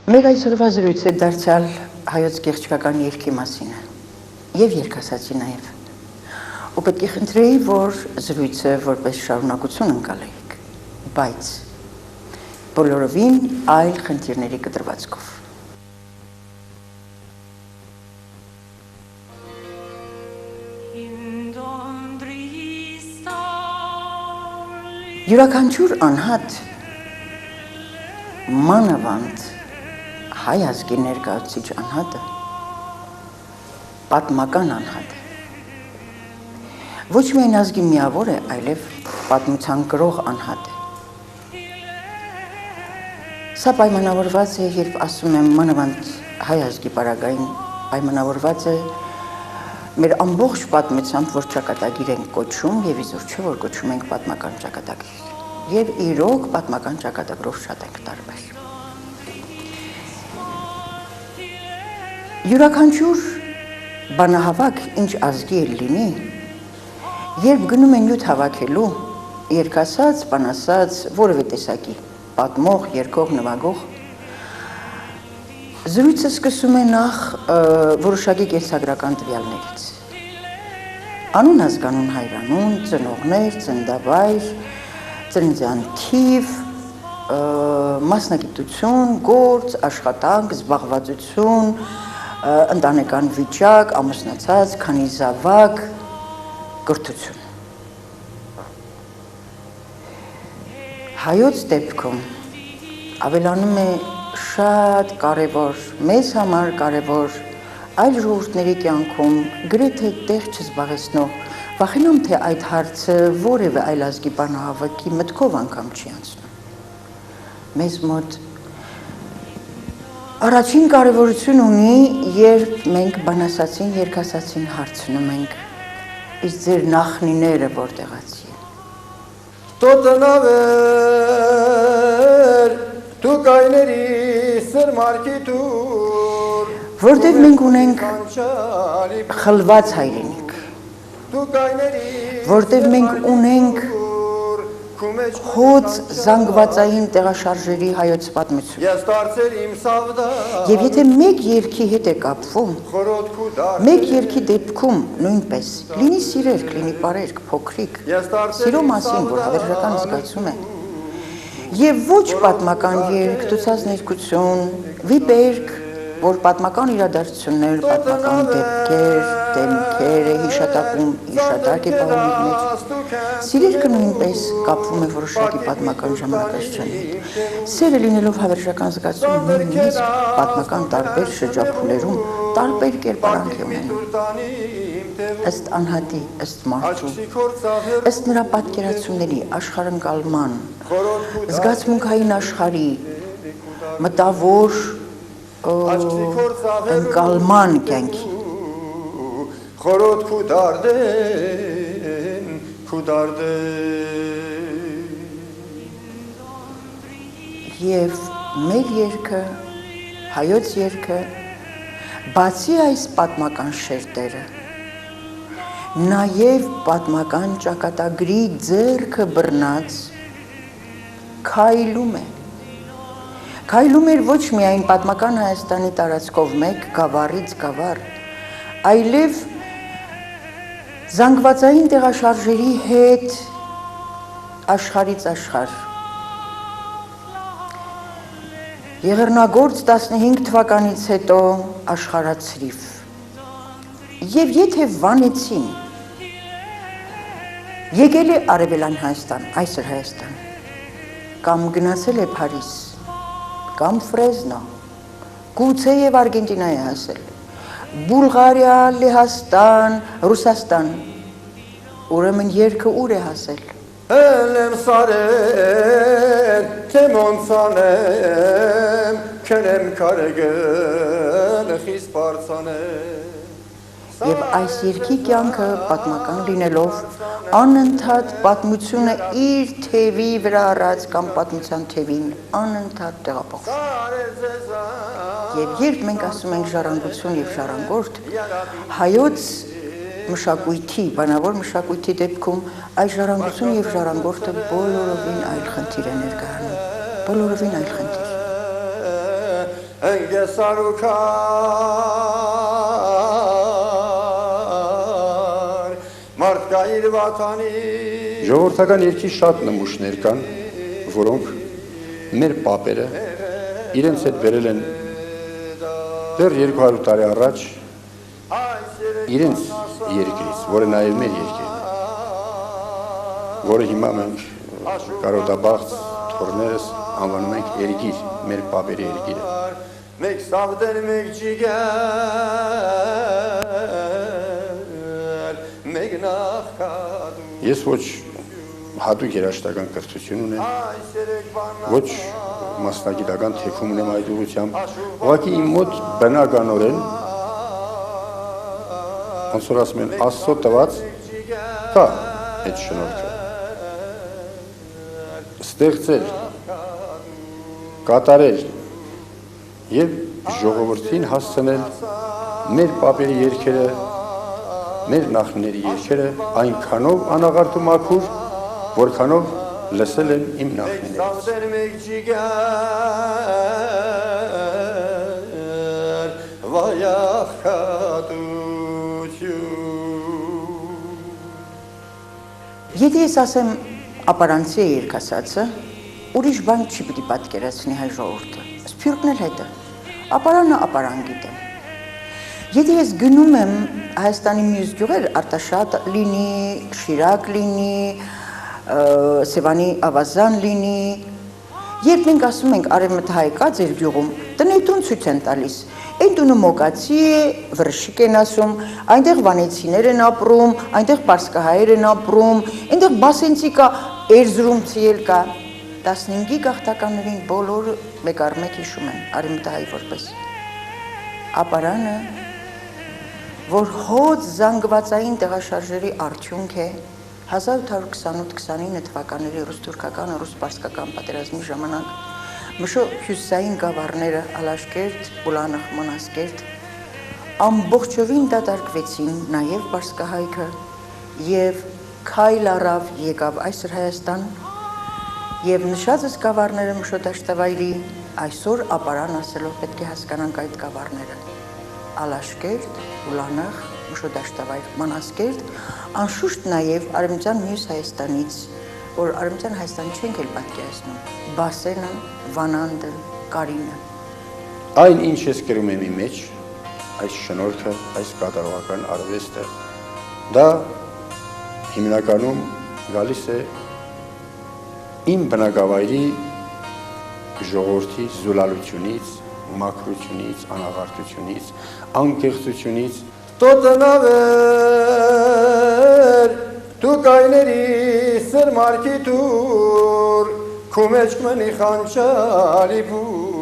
Մեր այսօրվա զրույցը դարձյալ հայոց գեղեցկական երգի մասին է եւ երգասացի նաեւ։ Ու պետք է խնդրեի, որ զրույցը որպես շարունակություն ընկալեիք, բայց բոլորովին այլ խնդիրների կտրվածքով։ Յուրաքանչյուր անհատ մանավանդ հայ ազգի ներկայացուցիչ անհատը պատմական անհատ է։ Ոչ միայն ազգի միավոր է, այլև պատմության կրող անհատ է։ Սա պայմանավորված է, երբ ասում եմ մանավանդ հայ ազգի պարագային, պայմանավորված է մեր ամբողջ պատմությամբ, որ ճակատագիր ենք կոչում եւ իզուր չէ, որ կոչում ենք պատմական ճակատագիր։ Եվ իրոք պատմական ճակատագրով շատ ենք տարբեր։ Յուրաքանչյուր բանահավաք ինչ ազգի էլ լինի, երբ գնում են նյութ հավաքելու, երգասած, բանասած, որևէ տեսակի, պատմող, երգող, նվագող, զրույցը սկսում է նախ որոշակի կենսագրական տվյալներից։ Անուն, ազգանուն, հայրանուն, ծնողներ, ծննդավայր, ծննդյան թիվ, մասնագիտություն, գործ, աշխատանք, զբաղվածություն, ընտանեկան վիճակ, ամուսնացած, քանի զավակ, կրթություն։ Հայոց դեպքում ավելանում է շատ կարևոր, մեզ համար կարևոր, այլ ժողովուրդների կյանքում գրեթե տեղ չզբաղեցնող, վախենում թե այդ հարցը որևէ այլ ազգի բանահավաքի մտքով անգամ չի անցնում։ Մեզ մոտ առաջին կարևորություն ունի, երբ մենք բանասացին, երգասացին հարցնում ենք, իսկ ձեր նախնիները որտեղացի են։ Տոտնավեր, դու կայների սրմարկի տուր, որտեղ մենք ունենք խլված հայրենիք, որտեղ մենք ունենք հոծ զանգվածային տեղաշարժերի հայոց պատմություն։ Եվ եթե մեկ երգի հետ է կապվում, մեկ երգի դեպքում նույնպես, լինի սիրերք, լինի պարերք, փոքրիկ, սիրո մասին, որ հավերժական զգացում է, և ոչ պատմական երգ, տուցած ներկություն, վիպերք, որ պատմական իրադարձություններ, պատմական դեպքեր, դեմքեր է հիշատակում, հիշատակ է պահում իր մեջ։ Սիրերքը նույնպես կապվում է որոշակի պատմական ժամանակաշրջանի հետ։ Սերը լինելով հավերժական զգացում, նույնիսկ պատմական տարբեր շրջափուլերում տարբեր կերպարանք է ունենում։ Ըստ անհատի, ըստ մարդու, ըստ նրա պատկերացումների, աշխարհընկալման, զգացմունքային աշխարհի, մտավոր ընկալման կյանքի։ Խորոտ քու դարդեն, Եվ մեր երգը, հայոց երգը, բացի այս պատմական շերտերը, նաև պատմական ճակատագրի ձեռքը բռնած քայլում է։ Քայլում էր ոչ միայն պատմական Հայաստանի տարածքով մեկ գավառից գավառ, այլև զանգվածային տեղաշարժերի հետ աշխարհից աշխարհ։ Եղեռնագործ 15 թվականից հետո աշխարհացրիվ։ Եվ եթե Վանեցին եկել է Արևելյան Հայաստան, այսօր Հայաստան, կամ գնացել է Փարիզ, կամ Ֆրեզնո, գուցե եւ Արգենտինա է հասել, Բուլղարիա, Լեհաստան, Ռուսաստան, ուրեմն երգը ուր է հասել։ Եմ սարեն, չեմոնցանեմ, քնեմ կարեգն խիստ պարծանեմ։ Եվ այս երգի կյանքը պատմական լինելով անընդհատ պատմությունը իր թևի վրա առած կամ պատմության թևին անընդհատ տեղափոխվում։ Եվ երբ մենք ասում ենք ժառանգություն եւ ժառանգորդ, հայոց մշակույթի, բանավոր մշակույթի դեպքում այս ժառանգություն եւ ժառանգորդը բոլորովին այլ խնդիր է ներկայանում, բոլորովին այլ խնդիր։ ընգեսարուքար մարդկա իր վաթանի Ժողովրդական երգի շատ նմուշներ կան, որոնք մեր պապերը իրենց հետ բերել են դեռ 200 տարի առաջ իրենց երկրից, որը նաև մեր երկիրն է, որը հիմա մենք կարոտաբաղց թորներս անվանում ենք երգիր, մեր պապերի երգիրը։ մեկ սավդեր, մեկ ջիգեր, մեկ նախկադու Ես ոչ հատուկ երաժշտական կրթություն ունեմ, ոչ մասնագիտական թեքում ունեմ այդ ուղղությամբ, ուղղակի իմ մոտ բնականորեն ոնց որ ասում են Աստծո տված կա այդ շնորհքը ստեղծել կատարել եւ ժողովրդին հասցնել մեր պապերի երգերը մեր նախնիների երգերը այնքանով անաղարտ ու մաքուր որքանով լսել են իմ նախնիները Եթե ես ասեմ ապարանցի է երգասացը, ուրիշ բան չի պիտի պատկերացնի հայ ժողովուրդը, սփյուռքն էլ հետը, ապարանը ապարան գիտեմ։ Եթե ես գնում եմ Հայաստանի մյուս գյուղեր, Արտաշատ լինի, Շիրակ լինի, Սևանի ավազան լինի, երբ մենք ասում ենք արևմտահայկա ձեր գյուղում, տնետուն ցույց են տալիս, Այն տունը մոկացի է, վրշիկ են ասում, այնտեղ վանեցիներ են ապրում, այնտեղ պարսկահայեր են ապրում, այնտեղ բասենցի կա, էրզրումցի էլ կա, 15-ի գաղթականներին բոլորը մեկ առ մեկ հիշում են, արևմտահայ որպես։ Ապարանը, որ հոծ զանգվածային տեղաշարժերի արդյունք է, 1828-29 թվականների ռուս-թուրքական, ռուս-պարսկական պատերազմի ժամանակ Մշո հյուսային գավառները Ալաշկերտ, Ուլանախ, Մանասկերտ ամբողջովին դատարկվեցին նաև պարսկահայքը եւ քայլ առավ եկավ այսօր Հայաստան եւ նշածս գավառները Մշո դաշտավայրի այսօր ապարան ասելով պետք է հասկանանք այդ գավառները Ալաշկերտ, Ուլանախ, Մշո դաշտավայր, Մանասկերտ անշուշտ նաև արևմտյան մյուս Հայաստանից որ արևմտյան Հայաստանի չենք էլ պատկերացնում Բասենը, Վանանդը, Կարինը։ Այն ինչ ես գրում եմ իմ մեջ, այս շնորհքը, այս կատարողական արվեստը, դա հիմնականում գալիս է իմ բնակավայրի ժողովրդի զուլալությունից, մաքրությունից, անաղարտությունից, անկեղծությունից։ Տոտնավեր, դու կայների սրմարկի տուր, Քու մեջ մնի խանչալի բուր